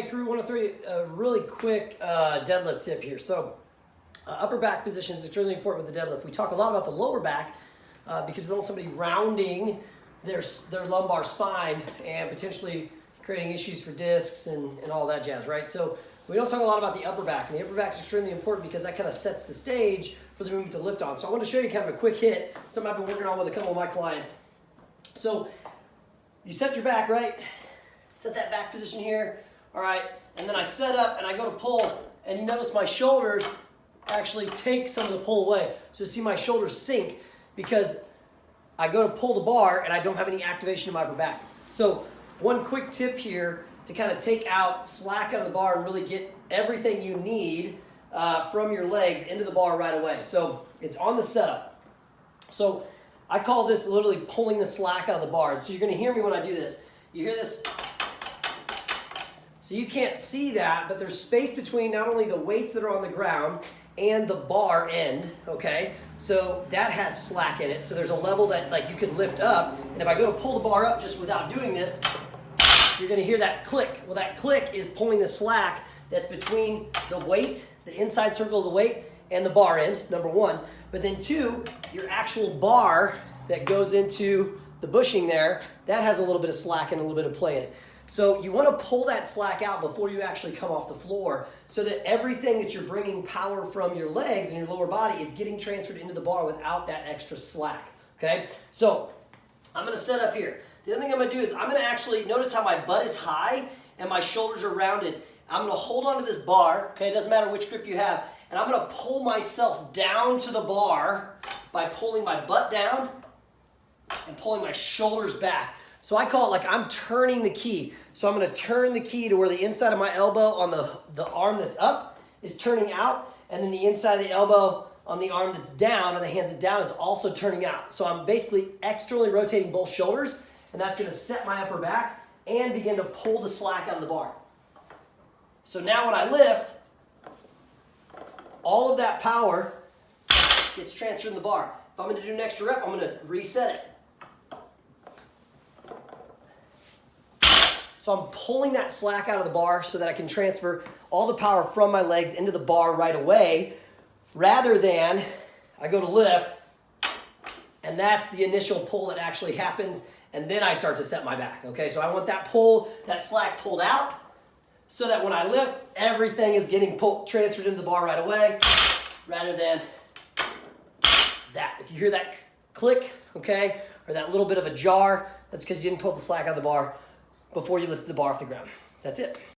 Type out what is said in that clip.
Crew, want to throw you a really quick deadlift tip here. So upper back position is extremely important with the deadlift. We talk a lot about the lower back because we don't want somebody rounding their lumbar spine and potentially creating issues for discs and all that jazz, right? So we don't talk a lot about the upper back, and the upper back is extremely important because that kind of sets the stage for the movement to lift on. So I want to show you kind of a quick hit, something I've been working on with a couple of my clients. So you set your back, right? Set that back position here. All right, and then I set up and I go to pull, and you notice my shoulders actually take some of the pull away. So you see my shoulders sink because I go to pull the bar and I don't have any activation in my upper back. So one quick tip here to kind of take out slack out of the bar and really get everything you need from your legs into the bar right away. So it's on the setup. So I call this literally pulling the slack out of the bar. And so you're going to hear me when I do this. You hear this? So you can't see that, but there's space between not only the weights that are on the ground and the bar end, okay? So that has slack in it. So there's a level that like you could lift up. And if I go to pull the bar up just without doing this, you're gonna hear that click. Well, that click is pulling the slack that's between the weight, the inside circle of the weight, and the bar end, number one. But then two, your actual bar that goes into the bushing there, that has a little bit of slack and a little bit of play in it. So you want to pull that slack out before you actually come off the floor so that everything that you're bringing power from your legs and your lower body is getting transferred into the bar without that extra slack, okay? So I'm going to set up here. The other thing I'm going to do is I'm going to actually notice how my butt is high and my shoulders are rounded. I'm going to hold onto this bar, okay? It doesn't matter which grip you have. And I'm going to pull myself down to the bar by pulling my butt down and pulling my shoulders back. So I call it like I'm turning the key. So I'm going to turn the key to where the inside of my elbow on the arm that's up is turning out, and then the inside of the elbow on the arm that's down and the hands that's down is also turning out. So I'm basically externally rotating both shoulders, and that's going to set my upper back and begin to pull the slack out of the bar. So now when I lift, all of that power gets transferred in the bar. If I'm going to do an extra rep, I'm going to reset it. So I'm pulling that slack out of the bar so that I can transfer all the power from my legs into the bar right away, rather than I go to lift, and that's the initial pull that actually happens, and then I start to set my back, okay? So I want that pull, that slack pulled out, so that when I lift, everything is getting transferred into the bar right away, rather than that. If you hear that click, okay, or that little bit of a jar, that's because you didn't pull the slack out of the bar before you lift the bar off the ground. That's it.